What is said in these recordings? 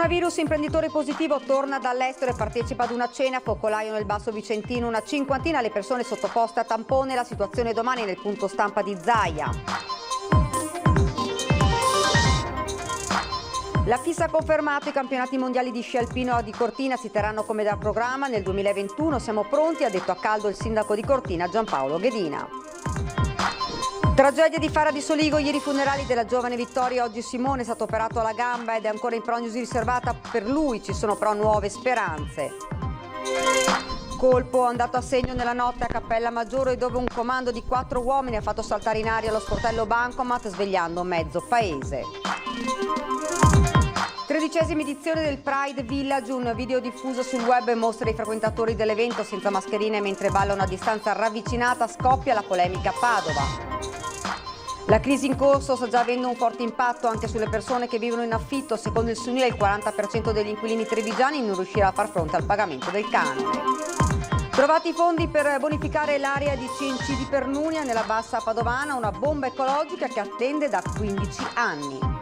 Coronavirus, imprenditore positivo torna dall'estero e partecipa ad una cena, focolaio nel Basso Vicentino, una cinquantina le persone sottoposte a tampone, la situazione domani nel punto stampa di Zaia. La FIS ha confermato i campionati mondiali di sci alpino di Cortina si terranno come da programma nel 2021, siamo pronti, ha detto a caldo il sindaco di Cortina Giampaolo Ghedina. Tragedia di Fara di Soligo, ieri i funerali della giovane Vittoria, oggi Simone è stato operato alla gamba ed è ancora in prognosi riservata per lui, ci sono però nuove speranze. Colpo andato a segno nella notte a Cappella Maggiore dove un comando di 4 uomini ha fatto saltare in aria lo sportello Bancomat svegliando mezzo paese. 13ª edizione del Pride Village, un video diffuso sul web mostra i frequentatori dell'evento senza mascherine mentre ballano a distanza ravvicinata, scoppia la polemica a Padova. La crisi in corso sta già avendo un forte impatto anche sulle persone che vivono in affitto. Secondo il Sunile il 40% degli inquilini trevigiani non riuscirà a far fronte al pagamento del canone. Trovati i fondi per bonificare l'area di CNC di Pernunia nella bassa padovana, una bomba ecologica che attende da 15 anni.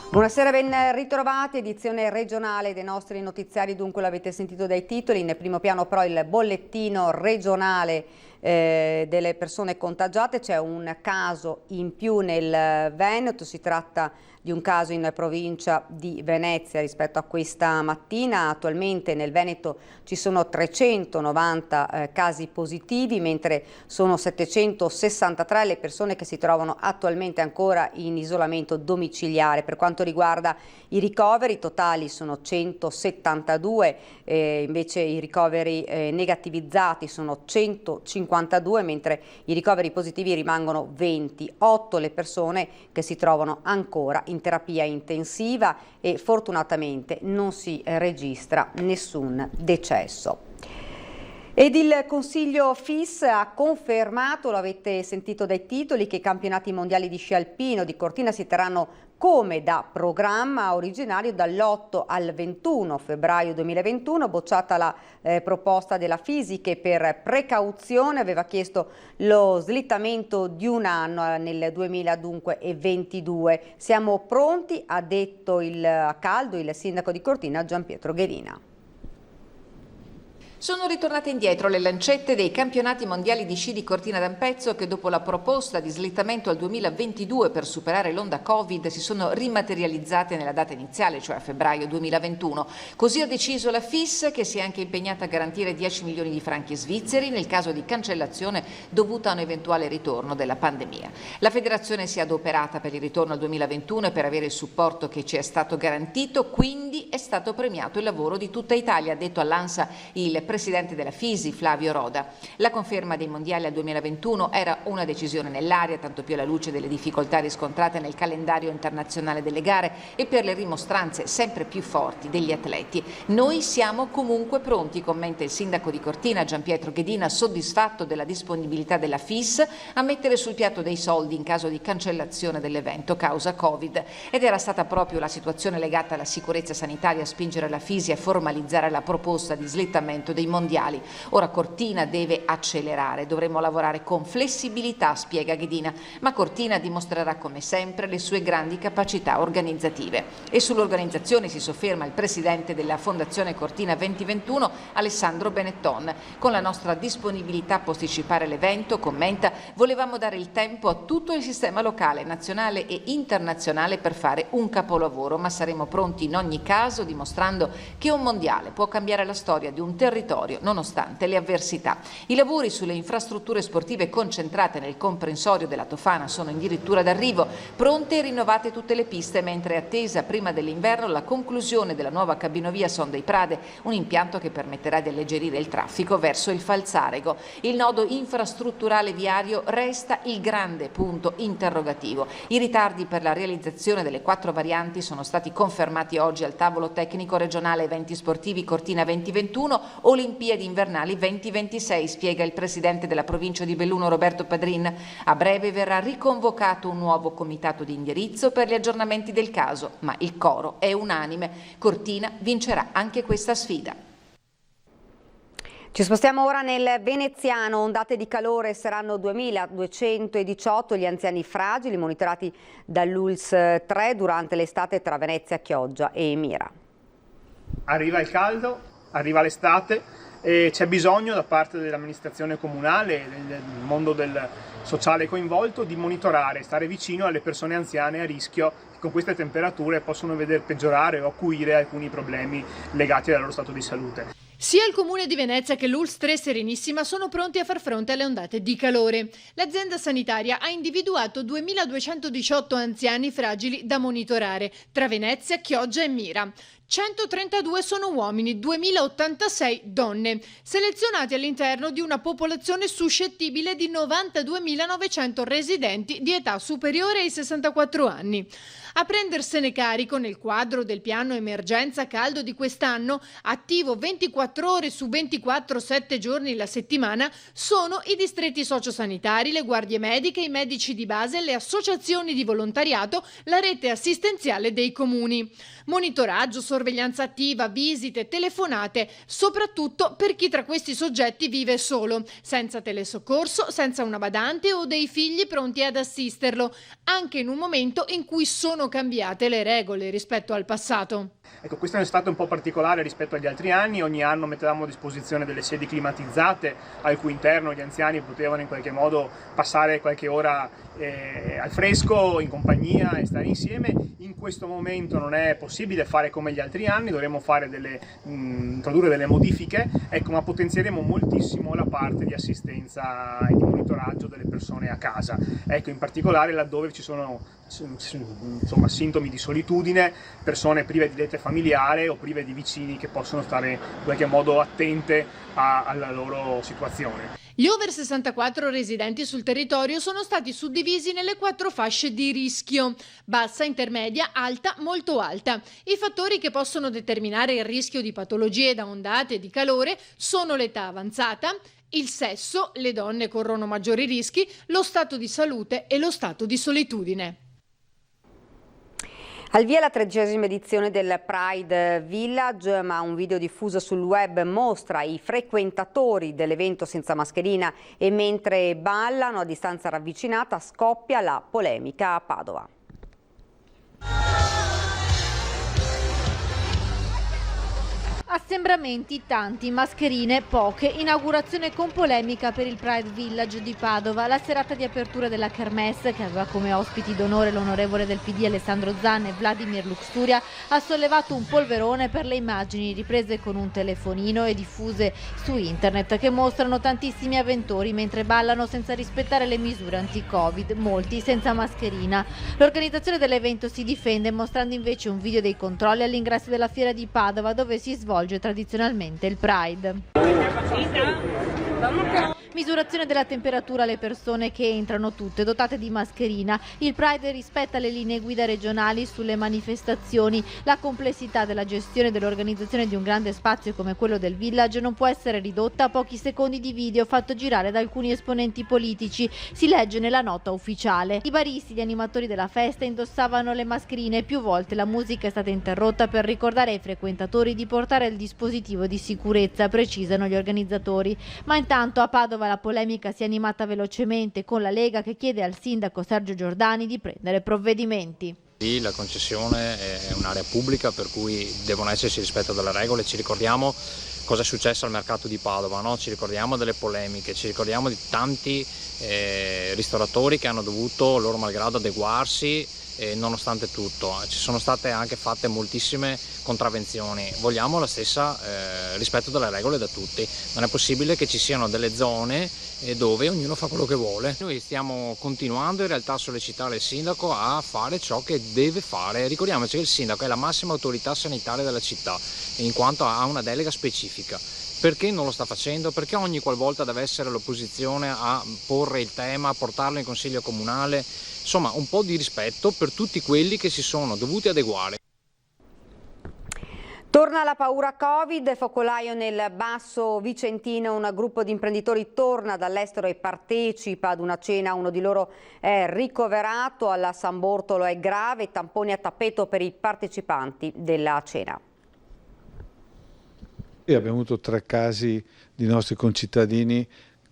Buonasera, ben ritrovati, edizione regionale dei nostri notiziari, dunque l'avete sentito dai titoli, in primo piano però il bollettino regionale delle persone contagiate, c'è un caso in più nel Veneto, si tratta di un caso in provincia di Venezia rispetto a questa mattina. Attualmente nel Veneto ci sono 390 casi positivi, mentre sono 763 le persone che si trovano attualmente ancora in isolamento domiciliare. Per quanto riguarda i ricoveri totali sono 172, invece i ricoveri negativizzati sono 152, mentre i ricoveri positivi rimangono 28 le persone che si trovano ancora in terapia intensiva e fortunatamente non si registra nessun decesso. Ed il Consiglio FIS ha confermato, lo avete sentito dai titoli, che i campionati mondiali di sci alpino di Cortina si terranno come da programma originario dall'8 al 21 febbraio 2021, bocciata la proposta della FISI che per precauzione aveva chiesto lo slittamento di un anno nel 2022. Siamo pronti, ha detto a caldo il sindaco di Cortina Gianpietro Ghedina. Sono ritornate indietro le lancette dei campionati mondiali di sci di Cortina d'Ampezzo che dopo la proposta di slittamento al 2022 per superare l'onda Covid si sono rimaterializzate nella data iniziale, cioè a febbraio 2021. Così ha deciso la FIS, che si è anche impegnata a garantire 10 milioni di franchi svizzeri nel caso di cancellazione dovuta a un eventuale ritorno della pandemia. La federazione si è adoperata per il ritorno al 2021 e per avere il supporto che ci è stato garantito, quindi è stato premiato il lavoro di tutta Italia, ha detto all'ANSA il presidente della FISI Flavio Roda. La conferma dei mondiali al 2021 era una decisione nell'aria, tanto più alla luce delle difficoltà riscontrate nel calendario internazionale delle gare e per le rimostranze sempre più forti degli atleti. Noi siamo comunque pronti, commenta il sindaco di Cortina Gianpietro Ghedina, soddisfatto della disponibilità della FIS a mettere sul piatto dei soldi in caso di cancellazione dell'evento causa Covid. Ed era stata proprio la situazione legata alla sicurezza sanitaria a spingere la FISI a formalizzare la proposta di slittamento dei mondiali. Ora Cortina deve accelerare, dovremo lavorare con flessibilità, spiega Ghedina, ma Cortina dimostrerà come sempre le sue grandi capacità organizzative. E sull'organizzazione si sofferma il presidente della Fondazione Cortina 2021, Alessandro Benetton. Con la nostra disponibilità a posticipare l'evento, commenta, volevamo dare il tempo a tutto il sistema locale, nazionale e internazionale per fare un capolavoro, ma saremo pronti in ogni caso, dimostrando che un mondiale può cambiare la storia di un territorio nonostante le avversità. I lavori sulle infrastrutture sportive concentrate nel comprensorio della Tofana sono addirittura d'arrivo, pronte e rinnovate tutte le piste, mentre è attesa prima dell'inverno la conclusione della nuova cabinovia Son dei Prade, un impianto che permetterà di alleggerire il traffico verso il Falzarego. Il nodo infrastrutturale viario resta il grande punto interrogativo. I ritardi per la realizzazione delle 4 varianti sono stati confermati oggi al tavolo tecnico regionale eventi sportivi Cortina 2021, Olimpiadi invernali 2026, spiega il presidente della provincia di Belluno Roberto Padrin. A breve verrà riconvocato un nuovo comitato di indirizzo per gli aggiornamenti del caso, ma il coro è unanime. Cortina vincerà anche questa sfida. Ci spostiamo ora nel veneziano, ondate di calore saranno 2218 gli anziani fragili monitorati dall'ULS 3 durante l'estate tra Venezia, Chioggia e Mira. Arriva il caldo, arriva l'estate e c'è bisogno da parte dell'amministrazione comunale, del mondo del sociale coinvolto, di monitorare, stare vicino alle persone anziane a rischio che con queste temperature possono veder peggiorare o acuire alcuni problemi legati al loro stato di salute. Sia il Comune di Venezia che l'ULS 3 Serenissima sono pronti a far fronte alle ondate di calore. L'azienda sanitaria ha individuato 2218 anziani fragili da monitorare tra Venezia, Chioggia e Mira. 132 sono uomini, 2086 donne, selezionati all'interno di una popolazione suscettibile di 92.900 residenti di età superiore ai 64 anni. A prendersene carico nel quadro del piano emergenza caldo di quest'anno, attivo 24 ore su 24, 7 giorni la settimana, sono i distretti sociosanitari, le guardie mediche, i medici di base, le associazioni di volontariato, la rete assistenziale dei comuni. Monitoraggio, sorveglianza attiva, visite, telefonate, soprattutto per chi tra questi soggetti vive solo, senza telesoccorso, senza una badante o dei figli pronti ad assisterlo, anche in un momento in cui sono cambiate le regole rispetto al passato. Ecco, questo è stato un po' particolare rispetto agli altri anni. Ogni anno mettevamo a disposizione delle sedi climatizzate al cui interno gli anziani potevano in qualche modo passare qualche ora al fresco, in compagnia e stare insieme. In questo momento non è possibile fare come gli altri anni, dovremo fare introdurre delle modifiche, ecco, ma potenzieremo moltissimo la parte di assistenza e di monitoraggio delle persone a casa. Ecco, in particolare laddove ci sono sintomi di solitudine, persone prive di rete familiare o prive di vicini che possono stare in qualche modo attente alla loro situazione. Gli over 64 residenti sul territorio sono stati suddivisi nelle 4 fasce di rischio: bassa, intermedia, alta, molto alta. I fattori che possono determinare il rischio di patologie da ondate di calore sono l'età avanzata, il sesso, le donne corrono maggiori rischi, lo stato di salute e lo stato di solitudine. Al via la 13ª edizione del Pride Village, ma un video diffuso sul web mostra i frequentatori dell'evento senza mascherina e mentre ballano a distanza ravvicinata scoppia la polemica a Padova. Assembramenti tanti, mascherine poche, inaugurazione con polemica per il Pride Village di Padova. La serata di apertura della Kermesse, che aveva come ospiti d'onore l'onorevole del PD Alessandro Zan e Vladimir Luxuria, ha sollevato un polverone per le immagini riprese con un telefonino e diffuse su internet, che mostrano tantissimi avventori mentre ballano senza rispettare le misure anti-Covid, molti senza mascherina. L'organizzazione dell'evento si difende mostrando invece un video dei controlli all'ingresso della fiera di Padova, dove si svolge tradizionalmente il Pride. Misurazione della temperatura alle persone che entrano, tutte dotate di mascherina. Il Pride rispetta le linee guida regionali sulle manifestazioni. La complessità della gestione e dell'organizzazione di un grande spazio come quello del Village non può essere ridotta a pochi secondi di video fatto girare da alcuni esponenti politici. Si legge nella nota ufficiale. I baristi, gli animatori della festa indossavano le mascherine. Più volte la musica è stata interrotta per ricordare ai frequentatori di portare il dispositivo di sicurezza, precisano gli organizzatori. Ma intanto a Padova la polemica si è animata velocemente, con la Lega che chiede al sindaco Sergio Giordani di prendere provvedimenti. Sì, la concessione è un'area pubblica per cui devono esserci rispetto delle regole. Ci ricordiamo cosa è successo al mercato di Padova, no? Ci ricordiamo delle polemiche, ci ricordiamo di tanti ristoratori che hanno dovuto loro malgrado adeguarsi. Nonostante tutto ci sono state anche fatte moltissime contravvenzioni. Vogliamo la stessa rispetto delle regole da tutti. Non è possibile che ci siano delle zone dove ognuno fa quello che vuole. Noi stiamo continuando in realtà a sollecitare il sindaco a fare ciò che deve fare. Ricordiamoci che il sindaco è la massima autorità sanitaria della città, in quanto ha una delega specifica. Perché non lo sta facendo? Perché ogni qualvolta deve essere l'opposizione a porre il tema, a portarlo in consiglio comunale? Insomma, un po' di rispetto per tutti quelli che si sono dovuti adeguare. Torna la paura Covid, focolaio nel Basso Vicentino, un gruppo di imprenditori torna dall'estero e partecipa ad una cena, uno di loro è ricoverato, alla San Bortolo è grave, tamponi a tappeto per i partecipanti della cena. E abbiamo avuto 3 casi di nostri concittadini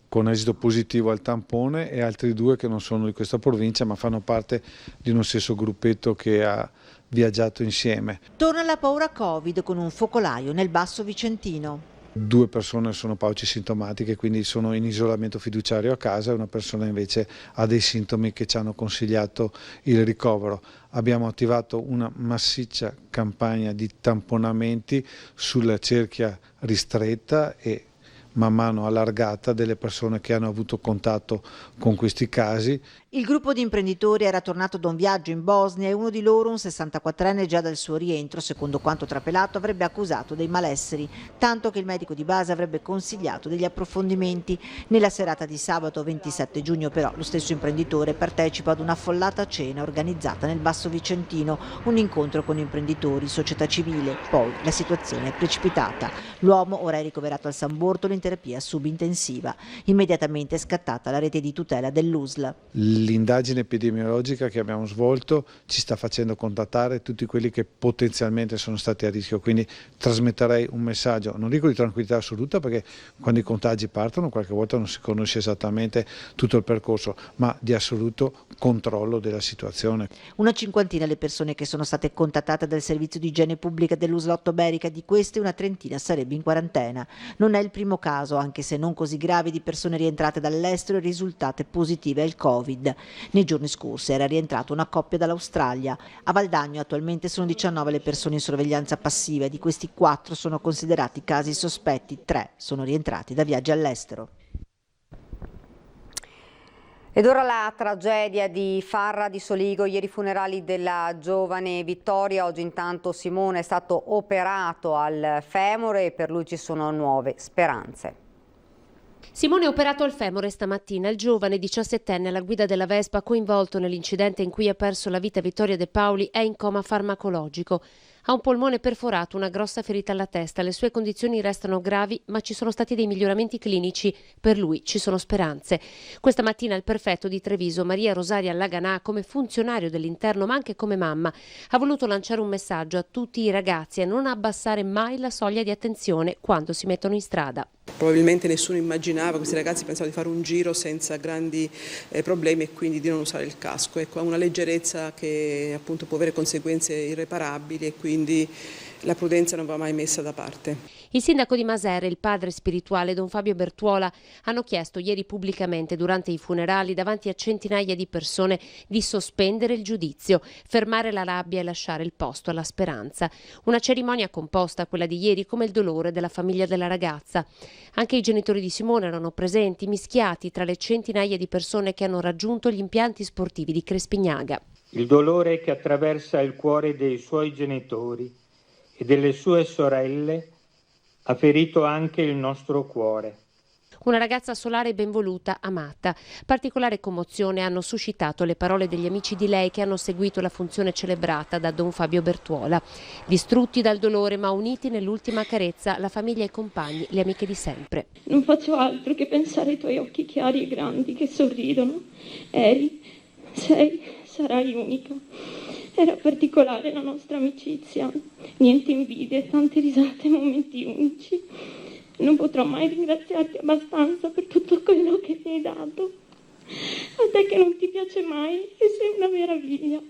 con esito positivo al tampone e altri 2 che non sono di questa provincia ma fanno parte di uno stesso gruppetto che ha viaggiato insieme. Torna la paura Covid con un focolaio nel Basso Vicentino. 2 persone sono paucisintomatiche, quindi sono in isolamento fiduciario a casa, e una persona invece ha dei sintomi che ci hanno consigliato il ricovero. Abbiamo attivato una massiccia campagna di tamponamenti sulla cerchia ristretta e man mano allargata delle persone che hanno avuto contatto con questi casi. Il gruppo di imprenditori era tornato da un viaggio in Bosnia e uno di loro, un 64enne, già dal suo rientro, secondo quanto trapelato, avrebbe accusato dei malesseri, tanto che il medico di base avrebbe consigliato degli approfondimenti. Nella serata di sabato 27 giugno però lo stesso imprenditore partecipa ad un'affollata cena organizzata nel Basso Vicentino, un incontro con imprenditori, società civile. Poi la situazione è precipitata. L'uomo ora è ricoverato al San Bortolo in terapia subintensiva. Immediatamente è scattata la rete di tutela dell'USL. L'indagine epidemiologica che abbiamo svolto ci sta facendo contattare tutti quelli che potenzialmente sono stati a rischio, quindi trasmetterei un messaggio, non dico di tranquillità assoluta, perché quando i contagi partono qualche volta non si conosce esattamente tutto il percorso, ma di assoluto controllo della situazione. Una cinquantina le persone che sono state contattate dal servizio di igiene pubblica dell'USL Otto Berica, di queste una trentina sarebbe in quarantena. Non è il primo caso, anche se non così grave, di persone rientrate dall'estero e risultate positive al Covid. Nei giorni scorsi era rientrata una coppia dall'Australia. A Valdagno attualmente sono 19 le persone in sorveglianza passiva, di questi 4 sono considerati casi sospetti, 3 sono rientrati da viaggi all'estero. Ed ora la tragedia di Farra di Soligo, ieri i funerali della giovane Vittoria, oggi intanto Simone è stato operato al femore e per lui ci sono nuove speranze. Simone è operato al femore stamattina. Il giovane 17enne alla guida della Vespa coinvolto nell'incidente in cui ha perso la vita Vittoria De Paoli è in coma farmacologico. Ha un polmone perforato, una grossa ferita alla testa. Le sue condizioni restano gravi, ma ci sono stati dei miglioramenti clinici. Per lui ci sono speranze. Questa mattina il prefetto di Treviso, Maria Rosaria Laganà, come funzionario dell'interno ma anche come mamma, ha voluto lanciare un messaggio a tutti i ragazzi a non abbassare mai la soglia di attenzione quando si mettono in strada. Probabilmente nessuno immaginava, questi ragazzi pensavano di fare un giro senza grandi problemi e quindi di non usare il casco. Ecco, ha una leggerezza che appunto può avere conseguenze irreparabili e quindi la prudenza non va mai messa da parte. Il sindaco di Masere e il padre spirituale Don Fabio Bertuola hanno chiesto ieri pubblicamente durante i funerali davanti a centinaia di persone di sospendere il giudizio, fermare la rabbia e lasciare il posto alla speranza. Una cerimonia composta, quella di ieri, come il dolore della famiglia della ragazza. Anche i genitori di Simone erano presenti, mischiati tra le centinaia di persone che hanno raggiunto gli impianti sportivi di Crespignaga. Il dolore che attraversa il cuore dei suoi genitori e delle sue sorelle ha ferito anche il nostro cuore. Una ragazza solare ben voluta, amata. Particolare commozione hanno suscitato le parole degli amici di lei che hanno seguito la funzione celebrata da Don Fabio Bertuola. Distrutti dal dolore ma uniti nell'ultima carezza, la famiglia e i compagni, le amiche di sempre. Non faccio altro che pensare ai tuoi occhi chiari e grandi che sorridono. Sarai unica. Era particolare la nostra amicizia, niente invidie, tante risate, momenti unici. Non potrò mai ringraziarti abbastanza per tutto quello che mi hai dato. A te che non ti piace mai e sei una meraviglia.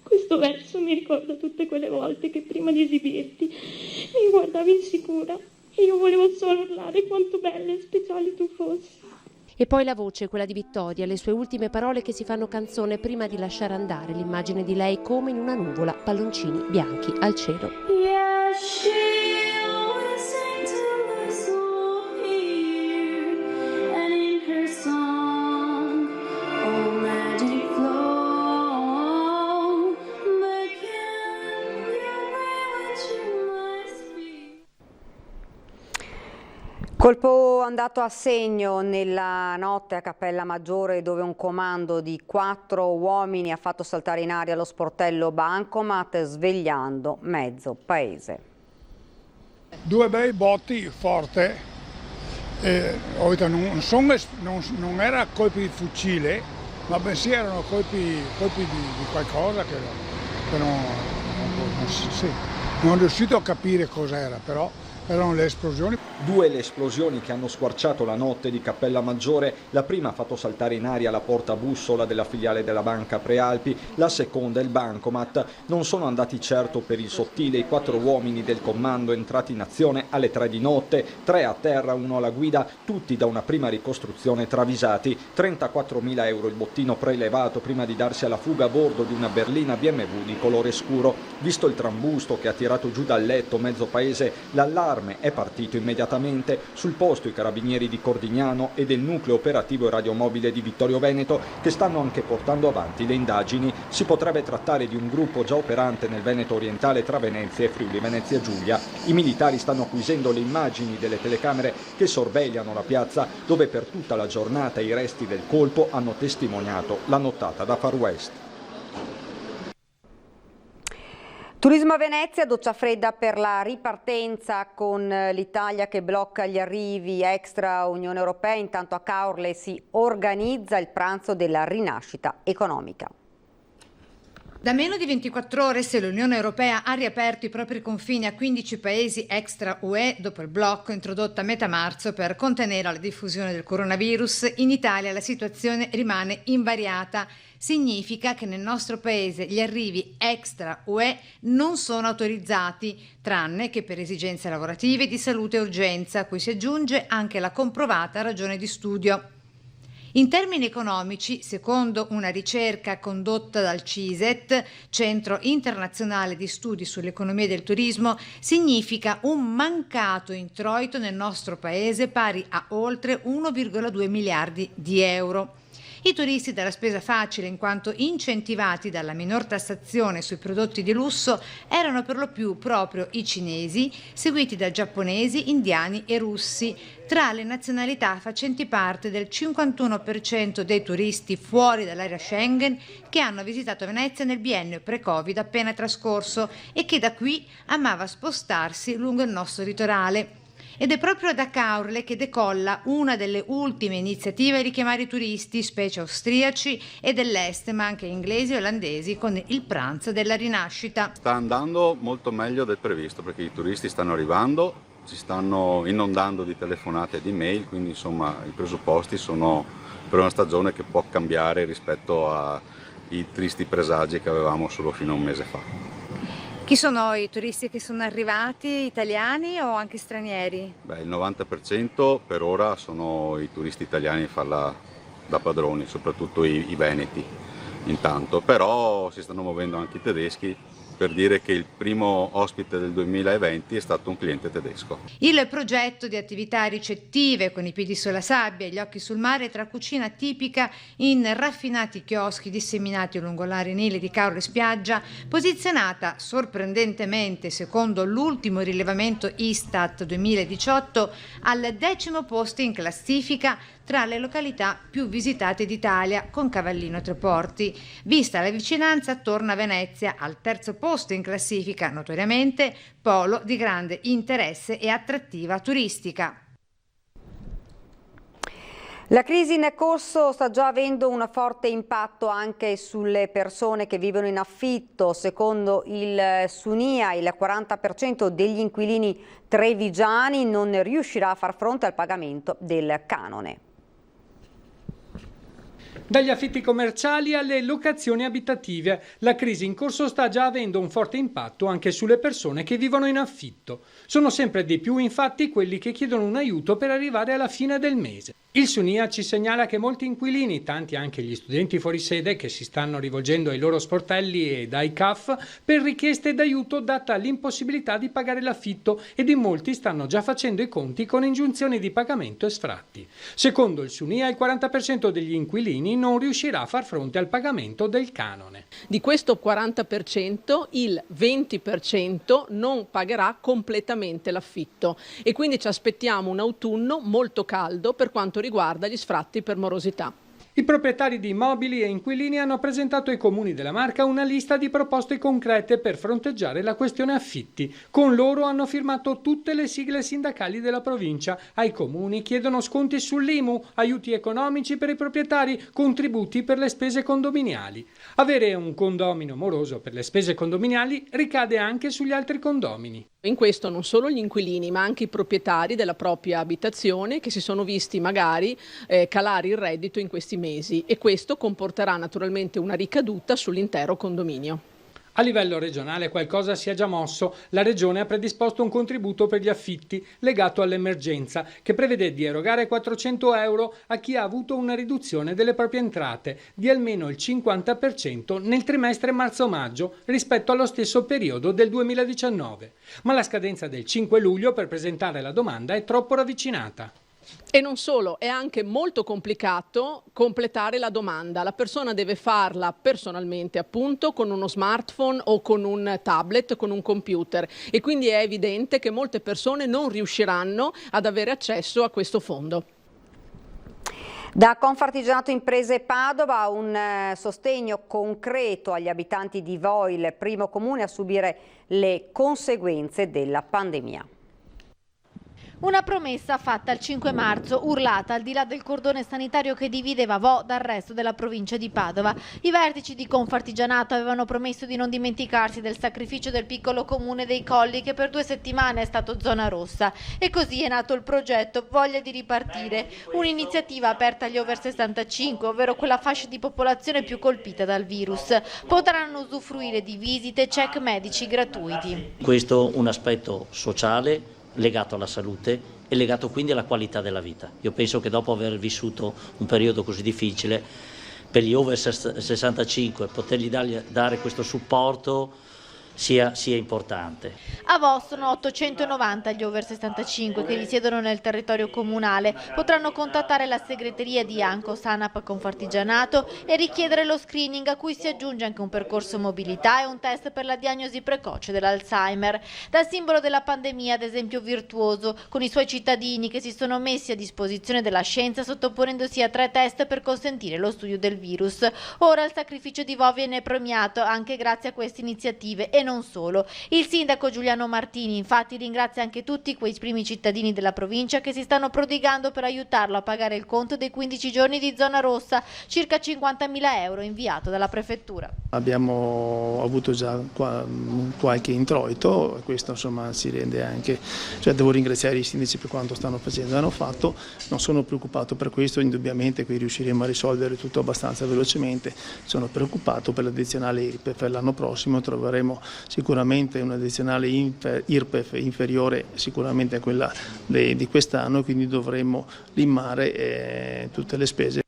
Questo verso mi ricorda tutte quelle volte che prima di esibirti mi guardavi insicura e io volevo solo urlare quanto bella e speciale tu fossi. E poi la voce, quella di Vittoria, le sue ultime parole che si fanno canzone prima di lasciare andare l'immagine di lei come in una nuvola, palloncini bianchi al cielo. Colpo andato a segno nella notte a Cappella Maggiore, dove un comando di 4 uomini ha fatto saltare in aria lo sportello Bancomat, svegliando mezzo paese. 2 bei botti forte, non era colpi di fucile, ma bensì erano colpi di qualcosa che non sono riuscito a capire cos'era, però erano le esplosioni. 2 le esplosioni che hanno squarciato la notte di Cappella Maggiore. La prima ha fatto saltare in aria la porta bussola della filiale della Banca Prealpi, la seconda il bancomat. Non sono andati certo per il sottile i 4 uomini del comando entrati in azione alle 3 di notte, 3 a terra, 1 alla guida, tutti da una prima ricostruzione travisati. 34.000 euro il bottino prelevato prima di darsi alla fuga a bordo di una berlina BMW di colore scuro. Visto il trambusto che ha tirato giù dal letto mezzo paese, l'allarme è partito immediatamente. Sul posto i carabinieri di Cordignano e del nucleo operativo e radiomobile di Vittorio Veneto, che stanno anche portando avanti le indagini. Si potrebbe trattare di un gruppo già operante nel Veneto orientale tra Venezia e Friuli Venezia Giulia. I militari stanno acquisendo le immagini delle telecamere che sorvegliano la piazza, dove per tutta la giornata i resti del colpo hanno testimoniato la nottata da Far West. Turismo a Venezia, doccia fredda per la ripartenza con l'Italia che blocca gli arrivi extra Unione Europea. Intanto a Caorle si organizza il pranzo della rinascita economica. Da meno di 24 ore, se l'Unione Europea ha riaperto i propri confini a 15 paesi extra UE dopo il blocco introdotto a metà marzo per contenere la diffusione del coronavirus, in Italia la situazione rimane invariata. Significa che nel nostro paese gli arrivi extra UE non sono autorizzati, tranne che per esigenze lavorative, di salute e urgenza, a cui si aggiunge anche la comprovata ragione di studio. In termini economici, secondo una ricerca condotta dal CISET, Centro Internazionale di Studi sull'Economia del Turismo, significa un mancato introito nel nostro paese pari a oltre 1,2 miliardi di euro. I turisti dalla spesa facile, in quanto incentivati dalla minor tassazione sui prodotti di lusso, erano per lo più proprio i cinesi, seguiti da giapponesi, indiani e russi, tra le nazionalità facenti parte del 51% dei turisti fuori dall'area Schengen che hanno visitato Venezia nel biennio pre-Covid appena trascorso e che da qui amava spostarsi lungo il nostro litorale. Ed è proprio da Caorle che decolla una delle ultime iniziative a richiamare i turisti, specie austriaci e dell'est, ma anche inglesi e olandesi, con il pranzo della rinascita. Sta andando molto meglio del previsto perché i turisti stanno arrivando, si stanno inondando di telefonate e di mail, quindi insomma i presupposti sono per una stagione che può cambiare rispetto ai tristi presagi che avevamo solo fino a un mese fa. Chi sono i turisti che sono arrivati, italiani o anche stranieri? Beh, il 90% per ora sono i turisti italiani a farla da padroni, soprattutto i veneti intanto, però si stanno muovendo anche i tedeschi, per dire che il primo ospite del 2020 è stato un cliente tedesco. Il progetto di attività ricettive con i piedi sulla sabbia e gli occhi sul mare tra cucina tipica in raffinati chioschi disseminati lungo l'arenile di Caorle Spiaggia, posizionata sorprendentemente, secondo l'ultimo rilevamento Istat 2018, al 10° posto in classifica tra le località più visitate d'Italia, con Cavallino e Treporti. Vista la vicinanza, torna Venezia al 3° posto in classifica, notoriamente polo di grande interesse e attrattiva turistica. La crisi in corso sta già avendo un forte impatto anche sulle persone che vivono in affitto. Secondo il Sunia, il 40% degli inquilini trevigiani non riuscirà a far fronte al pagamento del canone. Dagli affitti commerciali alle locazioni abitative, la crisi in corso sta già avendo un forte impatto anche sulle persone che vivono in affitto. Sono sempre di più infatti quelli che chiedono un aiuto per arrivare alla fine del mese. Il Sunia ci segnala che molti inquilini, tanti anche gli studenti fuori sede, che si stanno rivolgendo ai loro sportelli ed ai CAF per richieste d'aiuto data l'impossibilità di pagare l'affitto, ed in molti stanno già facendo i conti con ingiunzioni di pagamento e sfratti. Secondo il Sunia, il 40% degli inquilini non riuscirà a far fronte al pagamento del canone. Di questo 40%, il 20% non pagherà completamente l'affitto e quindi ci aspettiamo un autunno molto caldo per quanto riguarda gli sfratti per morosità. I proprietari di immobili e inquilini hanno presentato ai comuni della Marca una lista di proposte concrete per fronteggiare la questione affitti. Con loro hanno firmato tutte le sigle sindacali della provincia. Ai comuni chiedono sconti sull'IMU, aiuti economici per i proprietari, contributi per le spese condominiali. Avere un condomino moroso per le spese condominiali ricade anche sugli altri condomini. In questo non solo gli inquilini, ma anche i proprietari della propria abitazione che si sono visti magari calare il reddito in questi mesi, e questo comporterà naturalmente una ricaduta sull'intero condominio. A livello regionale qualcosa si è già mosso. La Regione ha predisposto un contributo per gli affitti legato all'emergenza che prevede di erogare 400 euro a chi ha avuto una riduzione delle proprie entrate di almeno il 50% nel trimestre marzo-maggio rispetto allo stesso periodo del 2019. Ma la scadenza del 5 luglio per presentare la domanda è troppo ravvicinata. E non solo, è anche molto complicato completare la domanda. La persona deve farla personalmente, appunto, con uno smartphone o con un tablet, con un computer, e quindi è evidente che molte persone non riusciranno ad avere accesso a questo fondo. Da Confartigianato Imprese Padova un sostegno concreto agli abitanti di Voi, il primo comune a subire le conseguenze della pandemia. Una promessa fatta il 5 marzo, urlata al di là del cordone sanitario che divideva Vo dal resto della provincia di Padova. I vertici di Confartigianato avevano promesso di non dimenticarsi del sacrificio del piccolo comune dei Colli, che per 2 settimane è stato zona rossa. E così è nato il progetto Voglia di ripartire, un'iniziativa aperta agli over 65, ovvero quella fascia di popolazione più colpita dal virus. Potranno usufruire di visite e check medici gratuiti. Questo un aspetto sociale legato alla salute e legato quindi alla qualità della vita. Io penso che dopo aver vissuto un periodo così difficile, per gli over 65 potergli dare questo supporto sia importante. A Vo sono 890 gli over 65 che risiedono nel territorio comunale. Potranno contattare la segreteria di Anco Sanap Confartigianato e richiedere lo screening, a cui si aggiunge anche un percorso mobilità e un test per la diagnosi precoce dell'Alzheimer. Da simbolo della pandemia, ad esempio virtuoso, con i suoi cittadini che si sono messi a disposizione della scienza sottoponendosi a 3 test per consentire lo studio del virus. Ora il sacrificio di Vo viene premiato anche grazie a queste iniziative e non solo. Il sindaco Giuliano Martini infatti ringrazia anche tutti quei primi cittadini della provincia che si stanno prodigando per aiutarlo a pagare il conto dei 15 giorni di zona rossa, circa 50.000 euro inviato dalla prefettura. Abbiamo avuto già qualche introito, questo insomma si rende anche, devo ringraziare i sindaci per quanto stanno facendo, hanno fatto, non sono preoccupato per questo, indubbiamente qui riusciremo a risolvere tutto abbastanza velocemente. Sono preoccupato per l'addizionale IRPEF, per l'anno prossimo troveremo sicuramente un'addizionale IRPEF inferiore sicuramente a quella di quest'anno, quindi dovremo limare tutte le spese.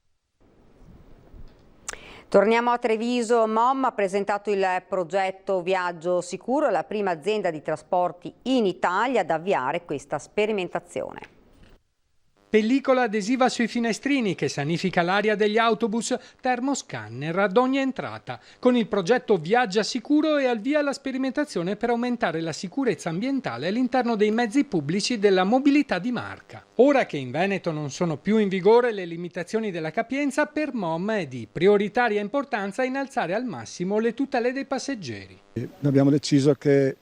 Torniamo a Treviso. MOM ha presentato il progetto Viaggio Sicuro, la prima azienda di trasporti in Italia ad avviare questa sperimentazione. Pellicola adesiva sui finestrini che sanifica l'aria degli autobus, termoscanner ad ogni entrata. Con il progetto Viaggia Sicuro è al via la sperimentazione per aumentare la sicurezza ambientale all'interno dei mezzi pubblici della mobilità di marca. Ora che in Veneto non sono più in vigore le limitazioni della capienza, per MOM è di prioritaria importanza innalzare al massimo le tutele dei passeggeri. Abbiamo deciso che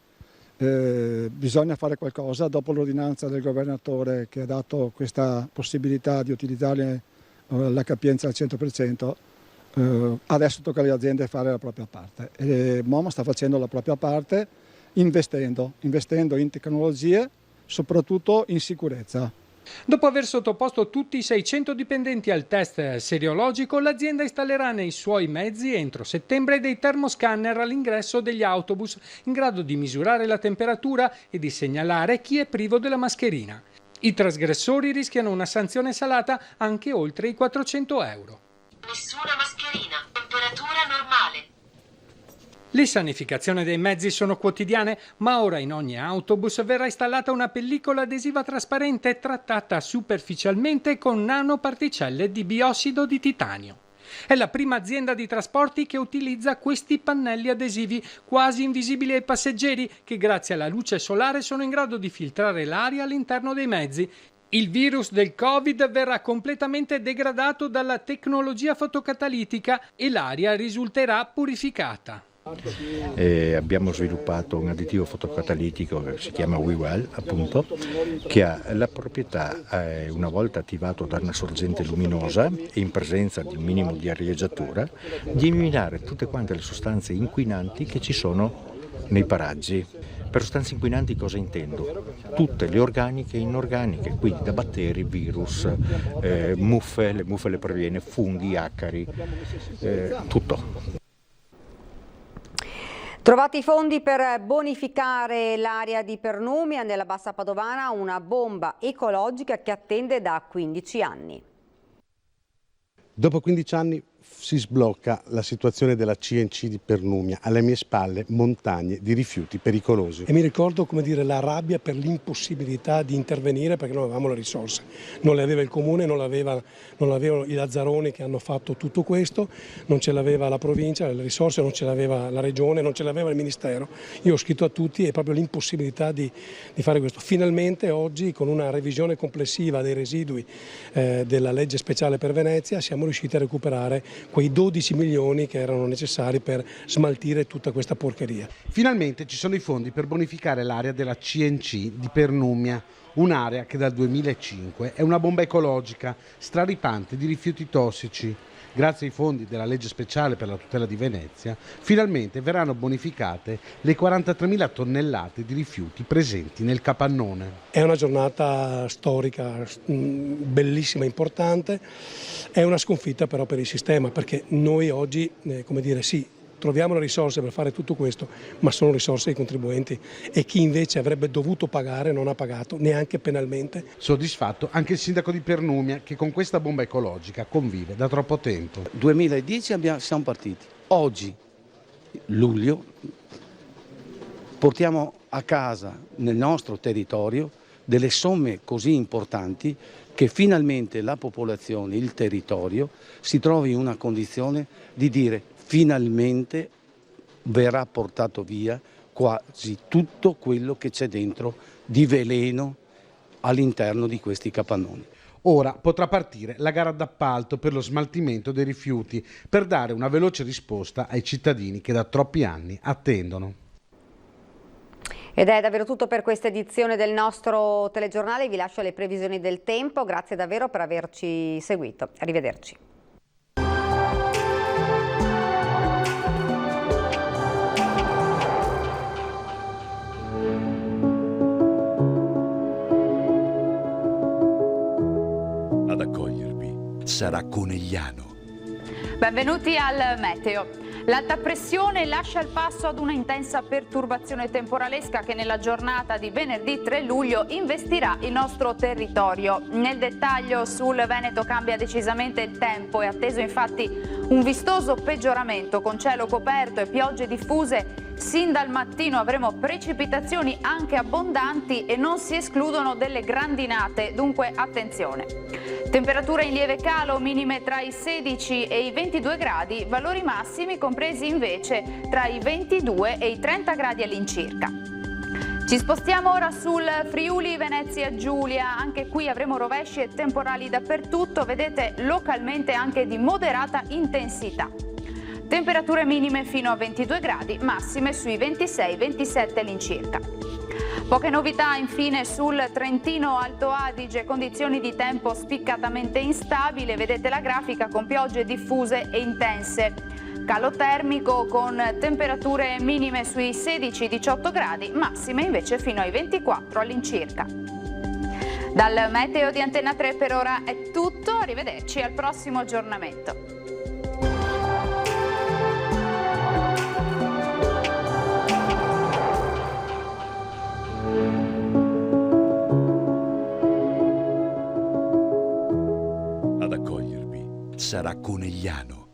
bisogna fare qualcosa dopo l'ordinanza del governatore che ha dato questa possibilità di utilizzare la capienza al 100%. Adesso tocca alle aziende fare la propria parte e MOM sta facendo la propria parte investendo in tecnologie, soprattutto in sicurezza. Dopo aver sottoposto tutti i 600 dipendenti al test seriologico, l'azienda installerà nei suoi mezzi entro settembre dei termoscanner all'ingresso degli autobus in grado di misurare la temperatura e di segnalare chi è privo della mascherina. I trasgressori rischiano una sanzione salata anche oltre i 400 euro. Nessuna mascherina, temperatura normale. Le sanificazioni dei mezzi sono quotidiane, ma ora in ogni autobus verrà installata una pellicola adesiva trasparente trattata superficialmente con nanoparticelle di biossido di titanio. È la prima azienda di trasporti che utilizza questi pannelli adesivi quasi invisibili ai passeggeri che grazie alla luce solare sono in grado di filtrare l'aria all'interno dei mezzi. Il virus del Covid verrà completamente degradato dalla tecnologia fotocatalitica e l'aria risulterà purificata. Abbiamo sviluppato un additivo fotocatalitico che si chiama WeWell, appunto, che ha la proprietà, una volta attivato da una sorgente luminosa e in presenza di un minimo di arieggiatura, di eliminare tutte quante le sostanze inquinanti che ci sono nei paraggi. Per sostanze inquinanti cosa intendo? Tutte le organiche e inorganiche, quindi da batteri, virus, muffe, le muffe le previene, funghi, acari, tutto. Trovati i fondi per bonificare l'area di Pernumia nella Bassa Padovana, una bomba ecologica che attende da 15 anni. Dopo 15 anni si sblocca la situazione della CNC di Pernumia, alle mie spalle montagne di rifiuti pericolosi. E mi ricordo, come dire, la rabbia per l'impossibilità di intervenire perché non avevamo le risorse. Non le aveva il comune, non l'avevano i Lazzaroni che hanno fatto tutto questo, non ce l'aveva la provincia, le risorse non ce l'aveva la regione, non ce l'aveva il ministero. Io ho scritto a tutti e proprio l'impossibilità di fare questo. Finalmente oggi, con una revisione complessiva dei residui della legge speciale per Venezia, siamo riusciti a recuperare quei 12 milioni che erano necessari per smaltire tutta questa porcheria. Finalmente ci sono i fondi per bonificare l'area della CNC di Pernumia, un'area che dal 2005 è una bomba ecologica straripante di rifiuti tossici. Grazie ai fondi della legge speciale per la tutela di Venezia, finalmente verranno bonificate le 43.000 tonnellate di rifiuti presenti nel capannone. È una giornata storica bellissima, importante, è una sconfitta però per il sistema, perché noi oggi, come dire, sì, troviamo le risorse per fare tutto questo, ma sono risorse dei contribuenti e chi invece avrebbe dovuto pagare non ha pagato, neanche penalmente. Soddisfatto anche il sindaco di Pernumia che con questa bomba ecologica convive da troppo tempo. 2010 siamo partiti, oggi, luglio, portiamo a casa nel nostro territorio delle somme così importanti che finalmente la popolazione, il territorio, si trovi in una condizione di dire finalmente verrà portato via quasi tutto quello che c'è dentro di veleno all'interno di questi capannoni. Ora potrà partire la gara d'appalto per lo smaltimento dei rifiuti per dare una veloce risposta ai cittadini che da troppi anni attendono. Ed è davvero tutto per questa edizione del nostro telegiornale, vi lascio le previsioni del tempo, grazie davvero per averci seguito, arrivederci. Ad accogliervi sarà Conegliano. Benvenuti al meteo. L'alta pressione lascia il passo ad una intensa perturbazione temporalesca che nella giornata di venerdì 3 luglio investirà il nostro territorio. Nel dettaglio sul Veneto cambia decisamente il tempo, è atteso infatti un vistoso peggioramento con cielo coperto e piogge diffuse. Sin dal mattino avremo precipitazioni anche abbondanti e non si escludono delle grandinate, dunque attenzione. Temperature in lieve calo, minime tra i 16 e i 22 gradi, valori massimi compresi invece tra i 22 e i 30 gradi all'incirca. Ci spostiamo ora sul Friuli Venezia Giulia, anche qui avremo rovesci e temporali dappertutto, vedete localmente anche di moderata intensità. Temperature minime fino a 22 gradi, massime sui 26-27 all'incirca. Poche novità infine sul Trentino Alto Adige, condizioni di tempo spiccatamente instabile, vedete la grafica con piogge diffuse e intense. Calo termico con temperature minime sui 16-18 gradi, massime invece fino ai 24 all'incirca. Dal meteo di Antenna 3 per ora è tutto, arrivederci al prossimo aggiornamento. Ad accogliervi sarà Conegliano.